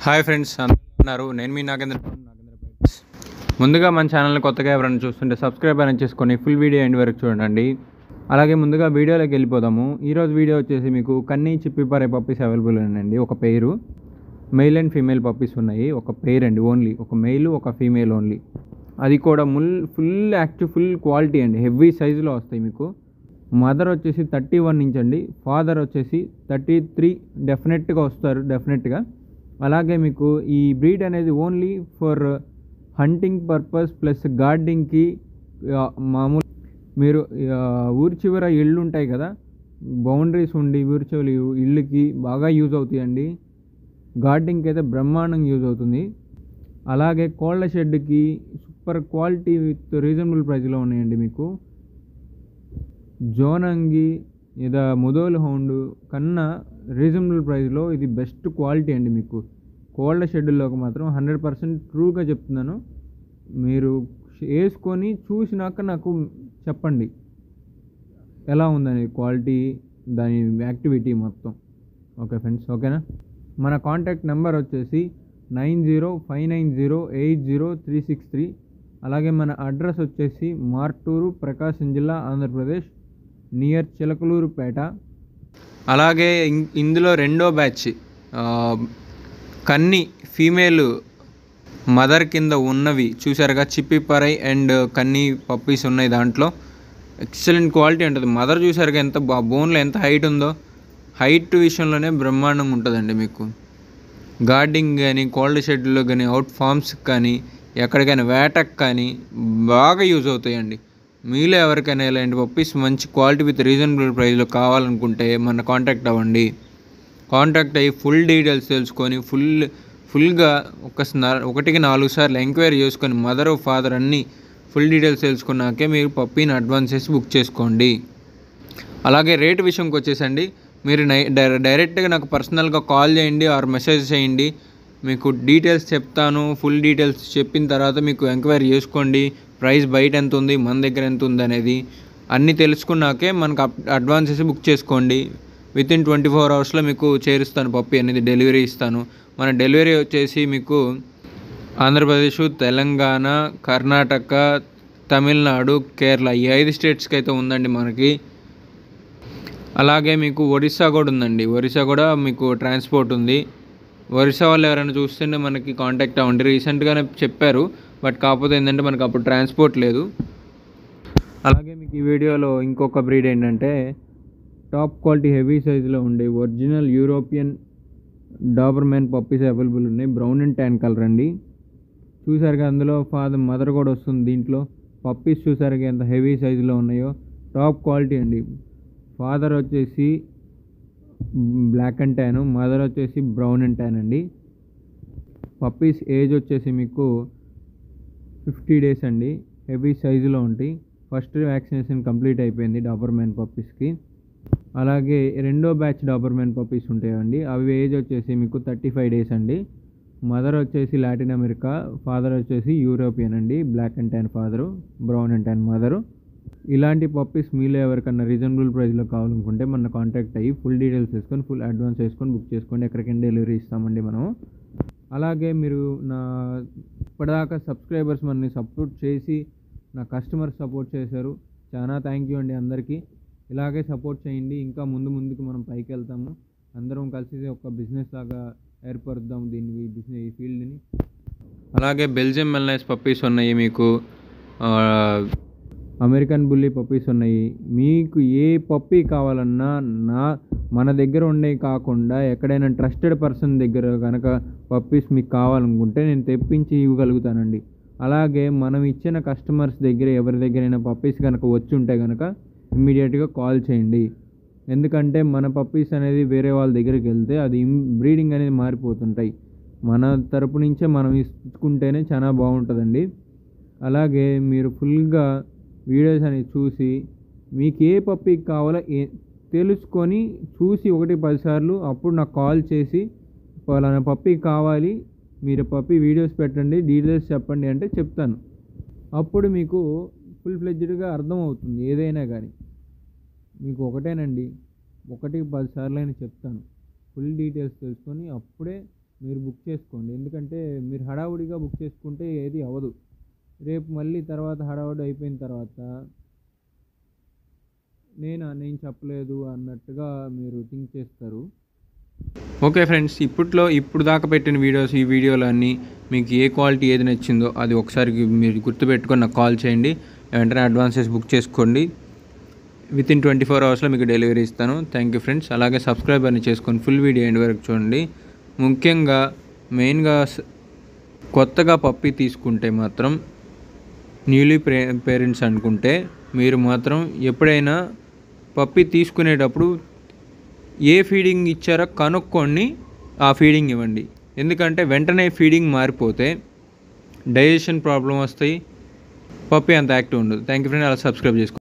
Hi friends, అందరూ ఉన్నారు. నేను మీ నాగేంద్ర పేట్స్. ముందుగా మన ఛానల్ని కొత్తగా ఎవరైనా చూస్తుంటే సబ్స్క్రైబ్ అని చేసుకొని ఫుల్ వీడియో ఎండ్ వరకు చూడండి. అలాగే ముందుగా వీడియోలోకి వెళ్ళిపోదాము. ఈరోజు వీడియో వచ్చేసి మీకు కన్నీ చిప్పిపారే పప్పీస్ అవైలబుల్ ఉన్నాయండి. ఒక పేరు మెయిల్ అండ్ ఫీమేల్ పప్పీస్ ఉన్నాయి. ఒక పేర్ అండి, ఓన్లీ ఒక మెయిల్ ఒక ఫీమేల్ ఓన్లీ. అది కూడా ఫుల్ క్వాలిటీ అండి, హెవీ సైజులో వస్తాయి మీకు. మదర్ వచ్చేసి 31 ఇంచ్ అండి, ఫాదర్ వచ్చేసి 33 డెఫినెట్గా వస్తారు, డెఫినెట్గా. అలాగే మీకు ఈ బ్రీడ్ అనేది only for hunting purpose plus గార్డింగ్కి, మామూలు మీరు ఊరి చివర ఇళ్ళు ఉంటాయి కదా, బౌండరీస్ ఉండి ఊరి చివరి ఇళ్ళకి బాగా యూజ్ అవుతాయండి. గార్డింగ్కి అయితే బ్రహ్మాండంగా యూజ్ అవుతుంది. అలాగే కోళ్ళ షెడ్కి సూపర్ క్వాలిటీ విత్ రీజనబుల్ ప్రైస్లో ఉన్నాయండి మీకు. జోనంగి లేదా ముదోల్ హౌండ్ కన్నా రీజనబుల్ ప్రైస్లో ఇది బెస్ట్ క్వాలిటీ అండి మీకు. కోళ్ళ షెడ్యూల్లోకి మాత్రం 100% ట్రూగా చెప్తున్నాను. మీరు వేసుకొని చూసినాక నాకు చెప్పండి ఎలా ఉందని, క్వాలిటీ, దాని యాక్టివిటీ మొత్తం. ఓకే ఫ్రెండ్స్, ఓకేనా. మన కాంటాక్ట్ నెంబర్ వచ్చేసి 9059080363. అలాగే మన అడ్రస్ వచ్చేసి మార్టూరు, ప్రకాశం జిల్లా, ఆంధ్రప్రదేశ్, నియర్ చిలకలూరుపేట. అలాగే ఇందులో రెండో బ్యాచ్ కన్ని ఫీమేల్ మదర్ కింద ఉన్నవి చూసారుగా, చిప్పిపరై అండ్ కన్ని పప్పీస్ ఉన్నాయి. దాంట్లో ఎక్సలెంట్ క్వాలిటీ ఉంటుంది. మదర్ చూసారుగా ఎంత బోన్లో ఎంత హైట్ ఉందో, హైట్ విషయంలోనే బ్రహ్మాండంగా ఉంటుందండి మీకు. గార్డింగ్ కానీ, కోల్డ్ షెడ్లో కానీ, అవుట్ ఫార్మ్స్కి కానీ, ఎక్కడికైనా వేటకు కానీ బాగా యూజ్ అవుతాయండి. మీలో ఎవరికైనా ఇలాంటి పప్పీస్ మంచి క్వాలిటీ విత్ రీజనబుల్ ప్రైస్లో కావాలనుకుంటే మన కాంటాక్ట్ అవ్వండి. కాంటాక్ట్ అయ్యి ఫుల్ డీటెయిల్స్ తెలుసుకొని ఫుల్గా 1కి 4 సార్లు ఎంక్వైరీ చేసుకొని మదర్ ఫాదర్ అన్నీ ఫుల్ డీటెయిల్స్ తెలుసుకున్నాకే మీరు పప్పీని అడ్వాన్స్ చేసి బుక్ చేసుకోండి. అలాగే రేటు విషయంకి వచ్చేసండి, మీరు డైరెక్ట్గా నాకు పర్సనల్గా కాల్ చేయండి ఆర్ మెసేజ్ చేయండి. మీకు డీటెయిల్స్ చెప్తాను. ఫుల్ డీటెయిల్స్ చెప్పిన తర్వాత మీకు ఎంక్వైరీ చేసుకోండి. ప్రైస్ బయట ఎంత ఉంది, మన దగ్గర ఎంత ఉంది అనేది అన్నీ తెలుసుకున్నాకే మనకు అడ్వాన్స్ చేసి బుక్ చేసుకోండి. వితిన్ 24 అవర్స్లో మీకు చేరుస్తాను, పప్పి అనేది డెలివరీ ఇస్తాను. మన డెలివరీ వచ్చేసి మీకు ఆంధ్రప్రదేశ్, తెలంగాణ, కర్ణాటక, తమిళనాడు, కేరళ ఈ 5 స్టేట్స్కి అయితే ఉందండి మనకి. అలాగే మీకు ఒరిస్సా కూడా ఉందండి. ఒరిస్సా కూడా మీకు ట్రాన్స్పోర్ట్ ఉంది. ఒరిస్సా వాళ్ళు ఎవరైనా చూస్తుంటే మనకి కాంటాక్ట్ అవ్వండి. రీసెంట్గానే చెప్పారు, బట్ కాకపోతే ఏంటంటే మనకు అప్పుడు ట్రాన్స్పోర్ట్ లేదు. అలాగే మీకు ఈ వీడియోలో ఇంకొక బ్రీడ్ ఏంటంటే టాప్ క్వాలిటీ హెవీ సైజులో ఉండే original European Doberman puppies available ఉన్నాయి. బ్రౌన్ అండ్ ట్యాన్ కలర్ అండి. చూసారుగా అందులో ఫాదర్ మదర్ కూడా వస్తుంది దీంట్లో. పప్పీస్ చూసారుగా ఎంత హెవీ సైజులో ఉన్నాయో, టాప్ క్వాలిటీ అండి. ఫాదర్ వచ్చేసి బ్లాక్ అండ్ ట్యాన్, మదర్ వచ్చేసి బ్రౌన్ అండ్ ట్యాన్ అండి. పప్పీస్ ఏజ్ వచ్చేసి మీకు 50 డేస్ అండి. హెవీ సైజులో ఉంటాయి. ఫస్ట్ వ్యాక్సినేషన్ కంప్లీట్ అయిపోయింది డాబర్మ్యాన్ పప్పీస్కి. అలాగే రెండో బ్యాచ్ డాబర్మ్యాన్ పప్పీస్ ఉంటాయండి. అవి ఏజ్ వచ్చేసి మీకు 35 డేస్ అండి. మదర్ వచ్చేసి లాటిన్ అమెరికా, ఫాదర్ వచ్చేసి యూరోపియన్ అండి. Black and tan father, brown and tan mother. ఇలాంటి పప్పీస్ మీలో ఎవరికన్నా రీజనబుల్ ప్రైస్లో కావాలనుకుంటే మన కాంటాక్ట్ అయ్యి ఫుల్ డీటెయిల్స్ వేసుకొని ఫుల్ అడ్వాన్స్ వేసుకొని బుక్ చేసుకోండి. ఎక్కడికైనా డెలివరీ ఇస్తామండి మనము. అలాగే మీరు నా ఇప్పటిదాకా సబ్స్క్రైబర్స్ మనని సపోర్ట్ చేసి నా కస్టమర్స్ సపోర్ట్ చేశారు. చాలా థ్యాంక్ యూ అండి అందరికీ. ఇలాగే సపోర్ట్ చేయండి. ఇంకా ముందుకు మనం పైకి వెళ్తాము. అందరం కలిసి ఒక బిజినెస్ లాగా ఏర్పరుద్దాం దీన్ని, ఈ ఫీల్డ్ని. అలాగే బెల్జియం మెల్నైస్ పప్పీస్ ఉన్నాయి మీకు. అమెరికన్ బుల్లీ పప్పీస్ ఉన్నాయి. మీకు ఏ పప్పీ కావాలన్నా మన దగ్గర ఉండేవి కాకుండా ఎక్కడైనా ట్రస్టెడ్ పర్సన్ దగ్గర కనుక పప్పీస్ మీకు కావాలనుకుంటే నేను తెప్పించి ఇవ్వగలుగుతానండి. అలాగే మనం ఇచ్చిన కస్టమర్స్ దగ్గర ఎవరి దగ్గరైనా పప్పీస్ కనుక వచ్చి ఉంటే కనుక ఇమ్మీడియట్గా కాల్ చేయండి. ఎందుకంటే మన పప్పీస్ అనేది వేరే వాళ్ళ దగ్గరికి వెళ్తే అది బ్రీడింగ్ అనేది మారిపోతుంటాయి. మన తరపు నుంచే మనం ఇచ్చుకుంటేనే చాలా బాగుంటుందండి. అలాగే మీరు ఫుల్గా వీడియోస్ అనేది చూసి మీకు ఏ పప్పీ కావాలో తెలుసుకొని చూసి 1-10 సార్లు అప్పుడు నాకు కాల్ చేసి పలానా పప్పీ కావాలి, మీరు పప్పీ వీడియోస్ పెట్టండి, డీటెయిల్స్ చెప్పండి అంటే చెప్తాను. అప్పుడు మీకు ఫుల్ ఫ్లెడ్జ్డ్గా అర్థమవుతుంది. ఏదైనా కానీ మీకు ఒకటేనండి, 1-10 సార్లు అయినా చెప్తాను. ఫుల్ డీటెయిల్స్ తెలుసుకొని అప్పుడే మీరు బుక్ చేసుకోండి. ఎందుకంటే మీరు హడావుడిగా బుక్ చేసుకుంటే ఏది అవ్వదు. రేపు మళ్ళీ తర్వాత హడావుడి అయిపోయిన తర్వాత నేను చెప్పలేదు అన్నట్టుగా మీరు థింక్ చేస్తారు. ఓకే ఫ్రెండ్స్, ఇప్పుడు దాకా పెట్టిన ఈ వీడియోలన్నీ మీకు ఏ క్వాలిటీ ఏది నచ్చిందో అది ఒకసారి మీరు గుర్తుపెట్టుకొని నాకు కాల్ చేయండి. వెంటనే అడ్వాన్సెస్ బుక్ చేసుకోండి. వితిన్ 24 అవర్స్లో మీకు డెలివరీ ఇస్తాను. Thank you friends. అలాగే సబ్స్క్రైబ్ అని చేసుకొని ఫుల్ వీడియో ఎండ్ వరకు చూడండి. ముఖ్యంగా మెయిన్గా కొత్తగా పప్పి తీసుకుంటే మాత్రం న్యూలీ పేరెంట్స్ అనుకుంటే మీరు మాత్రం ఎప్పుడైనా పప్పి తీసుకునేటప్పుడు ఏ ఫీడింగ్ ఇచ్చారో కనుక్కొని ఆ ఫీడింగ్ ఇవ్వండి. ఎందుకంటే వెంటనే ఫీడింగ్ మారిపోతే డైజెషన్ ప్రాబ్లం వస్తాయి, పప్పి అంత యాక్టివ్ ఉండదు. Thank you friend. అలా సబ్స్క్రైబ్ చేసుకోండి.